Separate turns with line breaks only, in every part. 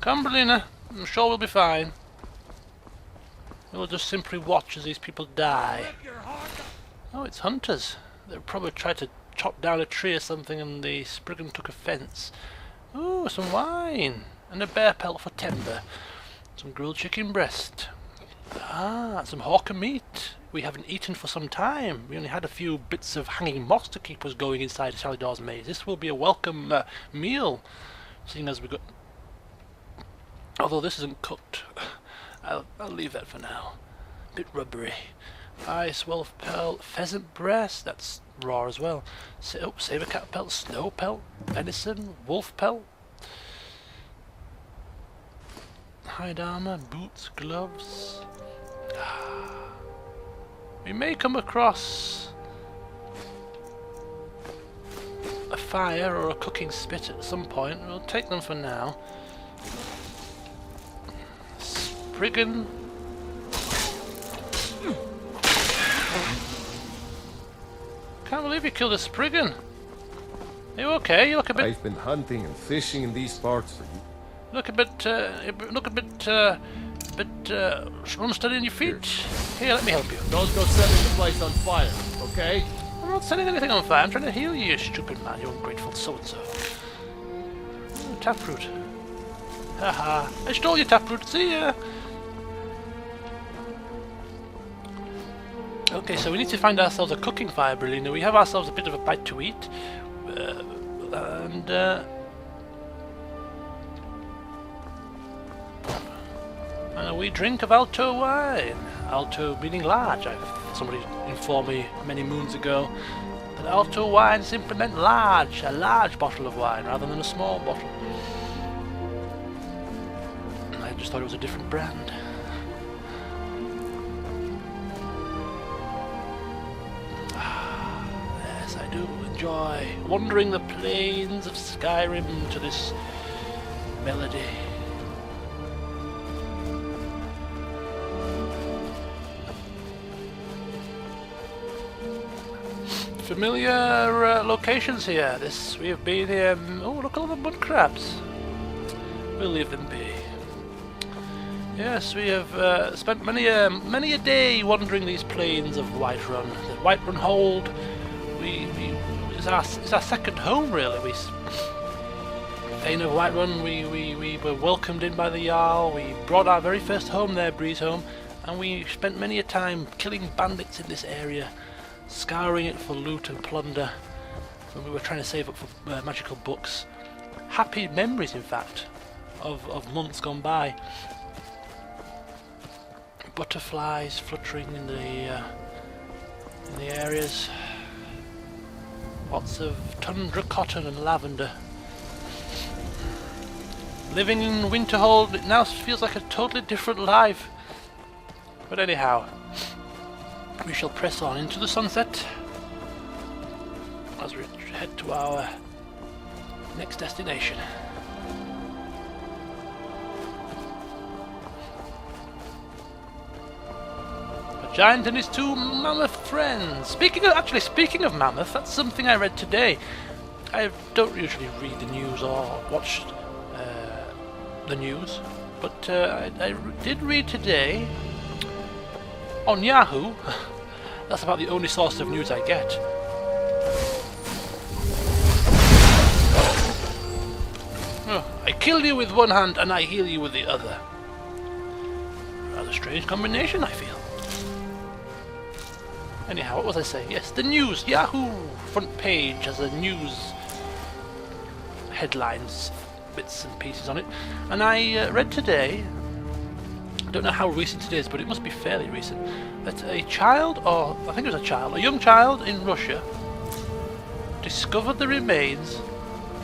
Come, Berlina. I'm sure we'll be fine. We'll just simply watch as these people die. Oh, it's hunters. They'll probably try to chop down a tree or something and the Spriggan took offence. Ooh, some wine! And a bear pelt for timber. Some grilled chicken breast. Ah, some hawker meat. We haven't eaten for some time. We only had a few bits of hanging moss to keep us going inside Salidor's maze. This will be a welcome meal, seeing as we got... Although this isn't cooked. I'll leave that for now. Bit rubbery. Ice, wolf pelt, pheasant breast. That's raw as well. Saber cat pelt, snow pelt, venison, wolf pelt. Hide armor, boots, gloves. We may come across a fire or a cooking spit at some point. We'll take them for now. Spriggan. Can't believe you killed a Spriggan. Are you okay? You look a bit...
I've been hunting and fishing in these parts for you.
Look a bit unsteady on your feet. Here, let me help you.
Don't go setting the place on fire, okay?
I'm not setting anything on fire. I'm trying to heal you, you stupid man. You ungrateful so-and-so. Ooh, taproot. Haha. I stole your taproot. See ya. Okay, so we need to find ourselves a cooking fire, Berlina. We have ourselves a bit of a bite to eat. And a wee drink of Alto wine. Alto meaning large. Somebody informed me many moons ago that Alto wine simply meant large, a large bottle of wine rather than a small bottle. I just thought it was a different brand. Yes, I do enjoy wandering the plains of Skyrim to this melody. Familiar locations here. We have been here. Oh, look at all the mud crabs. We'll leave them be. Yes, we have spent many a day wandering these plains of Whiterun. The Whiterun Hold. It's our second home, really. Thane of Whiterun. We were welcomed in by the Jarl. We brought our very first home there, Breeze Home, and we spent many a time killing bandits in this area. Scouring it for loot and plunder when we were trying to save up for magical books. Happy memories, in fact, of months gone by. Butterflies fluttering in the areas. Lots of tundra cotton and lavender. Living in Winterhold, it now feels like a totally different life. But anyhow, we shall press on into the sunset as we head to our next destination. A giant and his two mammoth friends. Speaking of mammoth, that's something I read today. I don't usually read the news or watch the news, but I did read today on Yahoo. That's about the only source of news I get. Oh, I kill you with one hand and I heal you with the other. Rather strange combination, I feel. Anyhow, what was I saying? Yes, the news. Yahoo front page has a news headlines, bits and pieces on it. And I read today, I don't know how recent it is, but it must be fairly recent, that a child, or I think it was a young child in Russia, discovered the remains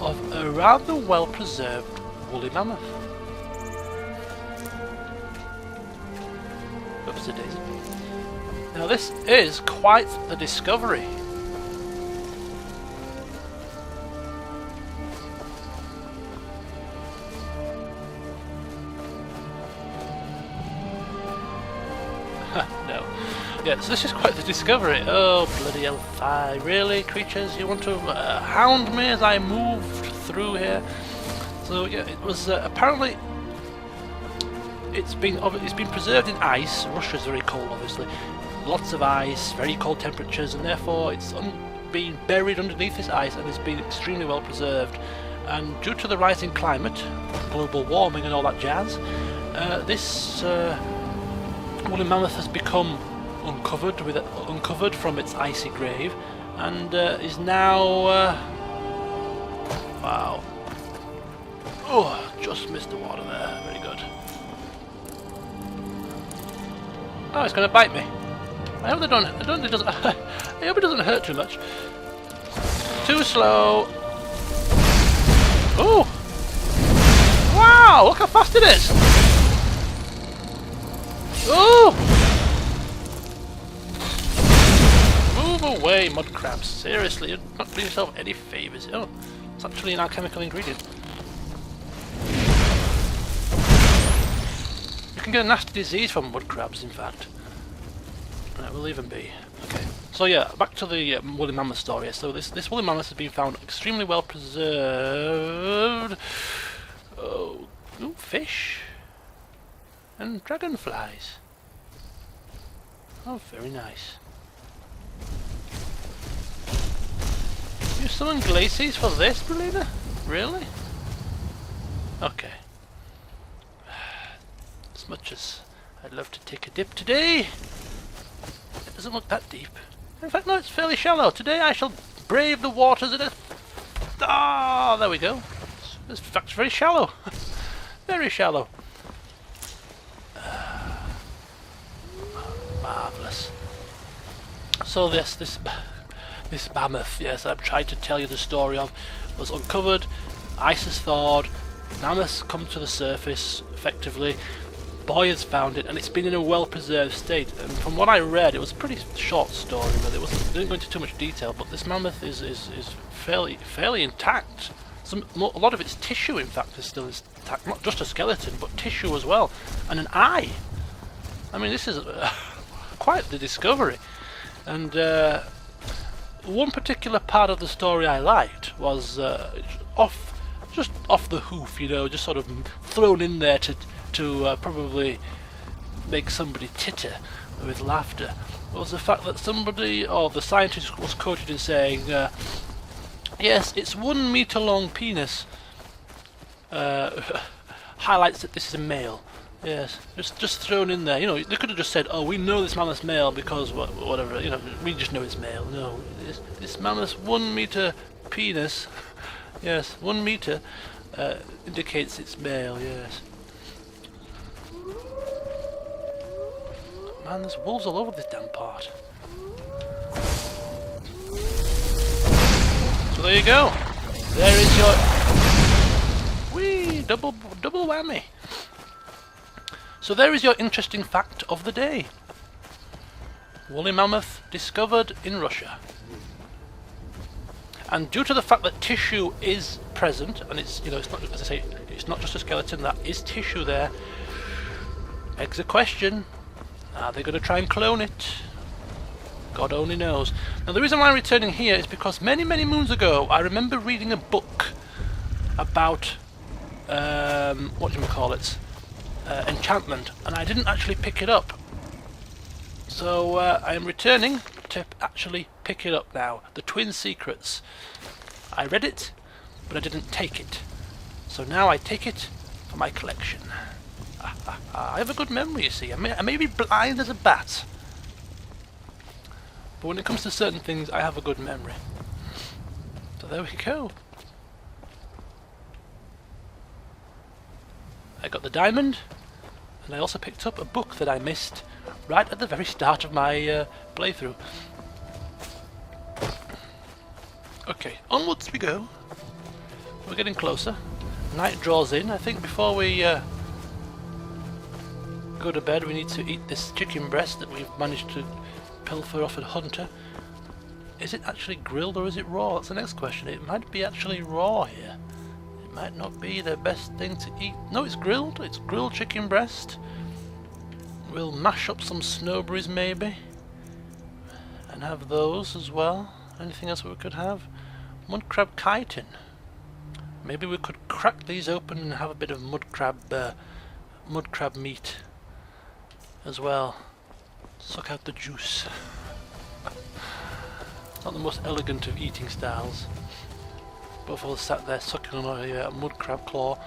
of a rather well-preserved woolly mammoth. Oops, it is. Now this is quite the discovery. No. Yeah, so this is quite the discovery. Oh, bloody hell. Really, creatures? You want to hound me as I moved through here? So, yeah, it was apparently it's been preserved in ice. Russia's very cold, obviously. Lots of ice, very cold temperatures, and therefore it's been buried underneath this ice and has been extremely well preserved. And due to the rising climate, global warming and all that jazz, this woolly mammoth has become uncovered from its icy grave, and is now wow. Oh, just missed the water there. Very good. Oh, it's going to bite me. I hope they don't. I don't. It doesn't. I hope it doesn't hurt too much. Too slow. Oh! Wow! Look how fast it is. Oh! Move away, mud crabs. Seriously, you're not doing yourself any favours. Oh, it's actually an alchemical ingredient. You can get a nasty disease from mud crabs, in fact. Right, we'll leave them be. Okay. So yeah, back to the woolly mammoth story. So this woolly mammoth has been found extremely well preserved. Oh, ooh, fish and dragonflies. Oh, very nice. You summon glacies for this, Brelina? Really? Okay. As much as I'd love to take a dip today, it doesn't look that deep. In fact, no, it's fairly shallow. Today I shall brave the waters of it. Ah, there we go. It's in fact very shallow. Very shallow. Marvellous. So this mammoth, yes, I'm trying to tell you the story of, was uncovered, ice has thawed, mammoths come to the surface, effectively. Boy has found it, and it's been in a well-preserved state. And from what I read, it was a pretty short story, but it didn't go into too much detail. But this mammoth is fairly intact. A lot of its tissue, in fact, is still intact. Not just a skeleton, but tissue as well, and an eye. I mean, this is quite the discovery. And one particular part of the story I liked was just off the hoof, you know, just sort of thrown in there to probably make somebody titter with laughter, was the fact that somebody, or the scientist, was quoted in saying, yes, its 1 meter long penis highlights that this is a male. Yes, just thrown in there. You know, they could have just said, oh, we know this mammoth's male because whatever, you know, we just know it's male. No, this mammoth's 1 meter penis, yes, 1 meter, indicates it's male, yes. Man, there's wolves all over this damn part. So there you go. There is your whee, double whammy. So there is your interesting fact of the day. Woolly mammoth discovered in Russia. And due to the fact that tissue is present, and it's, you know, it's not, as I say, it's not just a skeleton, that is tissue there, begs a question. Are they going to try and clone it? God only knows. Now the reason why I'm returning here is because many moons ago I remember reading a book about enchantment, and I didn't actually pick it up. So I am returning to actually pick it up now. The Twin Secrets. I read it, but I didn't take it. So now I take it for my collection. I have a good memory, you see. I may be blind as a bat, but when it comes to certain things, I have a good memory. So there we go. I got the diamond, and I also picked up a book that I missed right at the very start of my playthrough. Okay, onwards we go. We're getting closer. Night draws in. I think before we go to bed we need to eat this chicken breast that we've managed to pilfer off a hunter. Is it actually grilled or is it raw? That's the next question. It might be actually raw here. It might not be the best thing to eat. No, it's grilled. It's grilled chicken breast. We'll mash up some snowberries maybe and have those as well. Anything else we could have? Mud crab chitin. Maybe we could crack these open and have a bit of mud crab mud crab meat as well. Suck out the juice. Not the most elegant of eating styles. Both of us sat there sucking on a mud crab claw.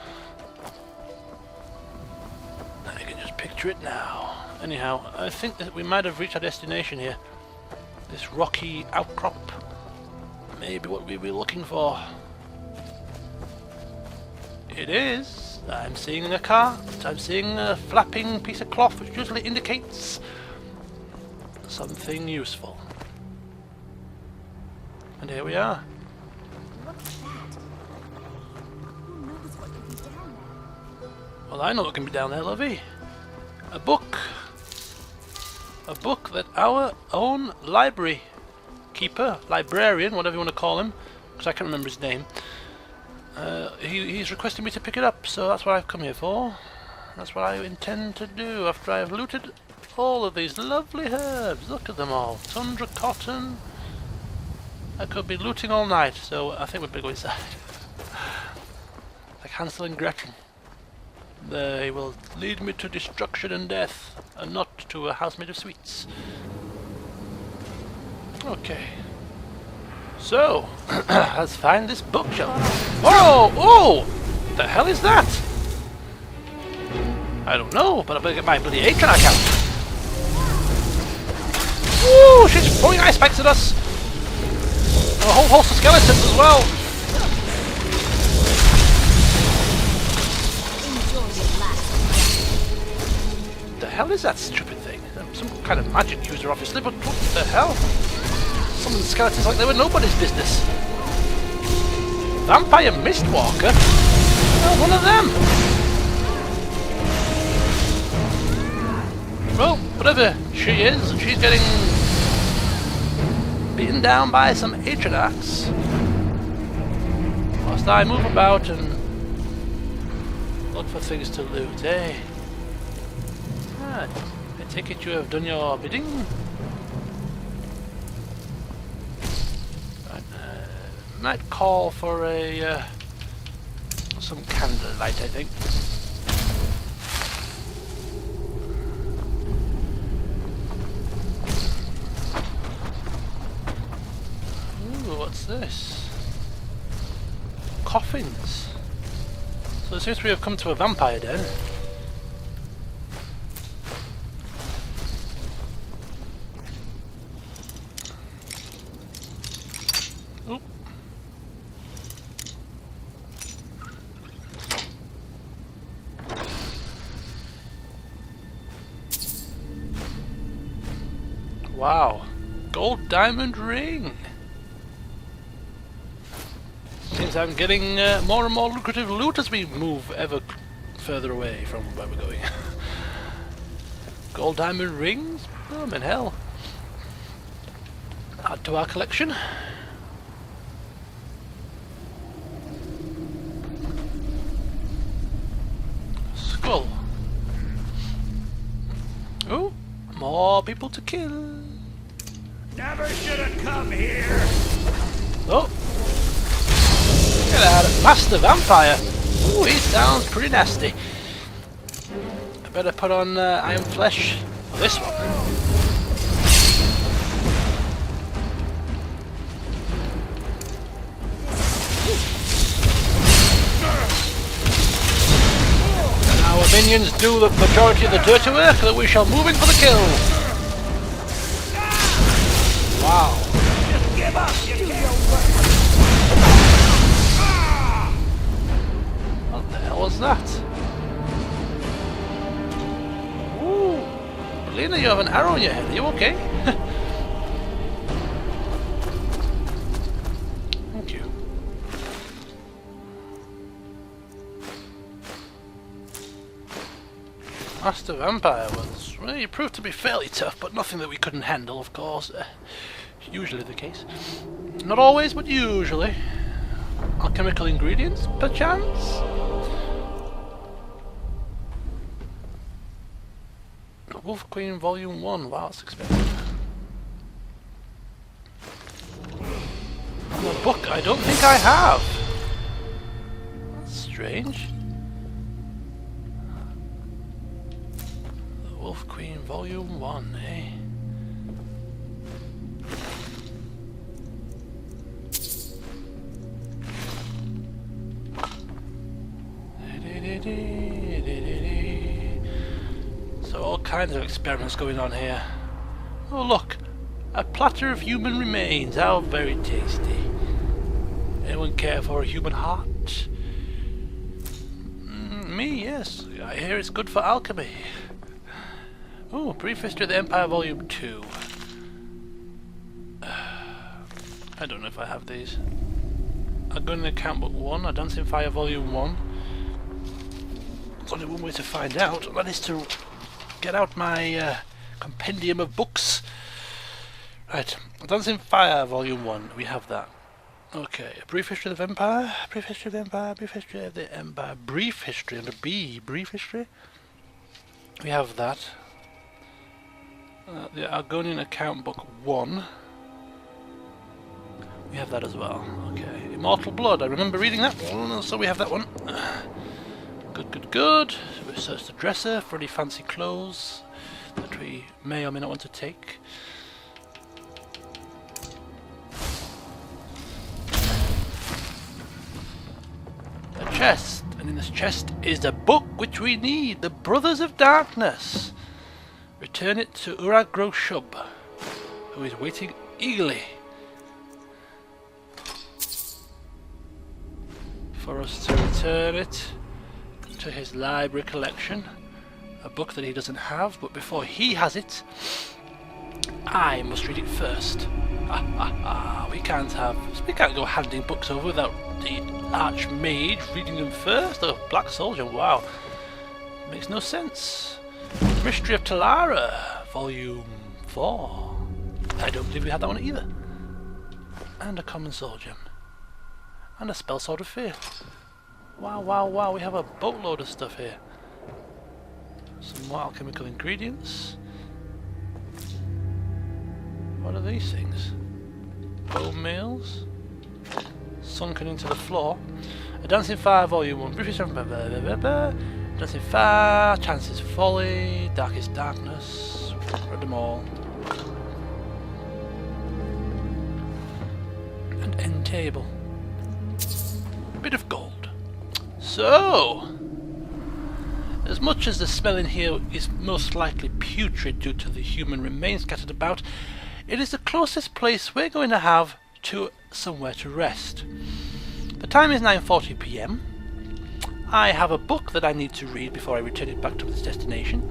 I can just picture it now. Anyhow, I think that we might have reached our destination here. This rocky outcrop may be what we were looking for. It is. I'm seeing a cart. I'm seeing a flapping piece of cloth, which usually indicates something useful. And here we are.
Look at that. Who knows what could be down there?
Well, I know what can be down there, lovey. A book. A book that our own library keeper, librarian, whatever you want to call him, because I can't remember his name, he's requested me to pick it up, so that's what I've come here for. That's what I intend to do after I've looted all of these lovely herbs. Look at them all. Tundra cotton. I could be looting all night, so I think we'd better go inside. Like Hansel and Gretel. They will lead me to destruction and death, and not to a house made of sweets. Okay. So, let's find this bookshelf. Whoa! Oh! The hell is that? I don't know, but I better get my bloody Atron account. Woo! She's throwing ice spikes at us! And a whole host of skeletons as well! The hell is that stupid thing? Some kind of magic user, obviously, but what the hell? Some of the skeletons like they were nobody's business. Vampire Mistwalker? Oh, one of them! Well, whatever she is, she's getting beaten down by some Atrionax. Whilst I move about and look for things to loot, eh? Ah, I take it you have done your bidding? Might call for a some candlelight, I think. Ooh, what's this? Coffins. So it seems we have come to a vampire den. Wow, gold diamond ring. Seems I'm getting more and more lucrative loot as we move ever further away from where we're going. Gold diamond rings? Oh, in hell. Add to our collection. Skull. Oh, more people to kill.
Never should have come here.
Oh! Get out of Master Vampire! Ooh, he sounds pretty nasty. I better put on Iron Flesh for this one. And our minions do the majority of the dirty work, that we shall move in for the kill. Wow.
Just give up. You can't.
What the hell was that? Ooh. Lena, you have an arrow in your head. Are you okay? Thank you. Master Vampire was... well, he proved to be fairly tough, but nothing that we couldn't handle, of course. Usually the case. Not always, but usually. Alchemical ingredients, perchance? Wolf Queen Volume 1, wow, that's expensive. And a book I don't think I have. That's strange. Wolf Queen Volume 1, eh? So all kinds of experiments going on here. Oh look! A platter of human remains, how very tasty. Anyone care for a human heart? Me, yes. I hear it's good for alchemy. Oh, Brief History of the Empire Volume 2. I don't know if I have these. I'll go in the account book 1, A Dancing Fire Volume 1. There's only one way to find out, and that is to get out my compendium of books. Right, A Dancing Fire Volume 1, we have that. Okay, A Brief History of the Empire, Brief History of the Empire, Brief History of the Empire, Brief History, under B, Brief History. We have that. The Argonian Account Book 1. We have that as well. Okay, Immortal Blood, I remember reading that one, so we have that one. Good, good, good. We search the dresser for any fancy clothes that we may or may not want to take. A chest, and in this chest is the book which we need, The Brothers of Darkness. Return it to Urag Shub, who is waiting eagerly for us to return it to his library collection. A book that he doesn't have, but before he has it, I must read it first. We can't go handing books over without the Archmage reading them first. The Black Soldier, wow. Makes no sense. Mystery of Talara, Volume 4. I don't believe we had that one either. And a Common Soul Gem. And a Spell Sword of Fear. Wow, wow, wow, we have a boatload of stuff here. Some more alchemical ingredients. What are these things? Bone meals. Sunken into the floor. A Dancing Fire Volume 1. Dancing Fire, Chances of Folly, Darkest Darkness. Read them all. And End Table. Bit of gold. So, as much as the smell in here is most likely putrid due to the human remains scattered about, it is the closest place we're going to have to somewhere to rest. The time is 9:40 p.m. I have a book that I need to read before I return it back to its destination.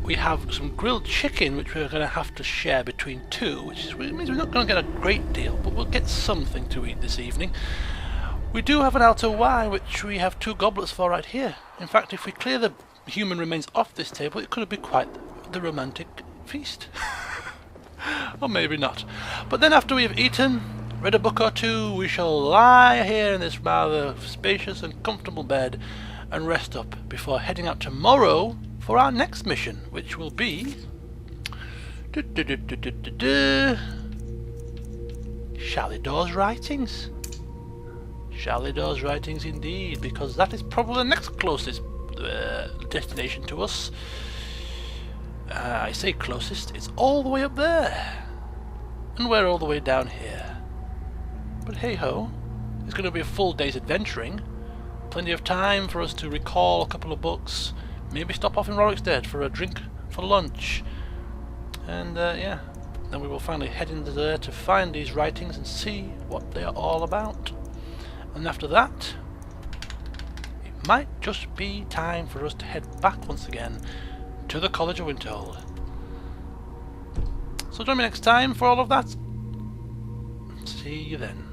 We have some grilled chicken which we're going to have to share between two, which means we're not going to get a great deal, but we'll get something to eat this evening. We do have an alto wine, which we have 2 goblets for right here. In fact, if we clear the human remains off this table, it could be quite the romantic feast. Or maybe not. But then after we have eaten, read a book or two, we shall lie here in this rather spacious and comfortable bed and rest up before heading out tomorrow for our next mission, which will be Shalidor's Writings. Shalidor's Writings indeed, because that is probably the next closest destination to us. I say closest, it's all the way up there, and we're all the way down here. But hey ho, it's going to be a full day's adventuring. Plenty of time for us to recall a couple of books, maybe stop off in Rorikstead for a drink for lunch, and yeah, then we will finally head into there to find these writings and see what they are all about. And after that, it might just be time for us to head back once again to the College of Winterhold. So join me next time for all of that. See you then.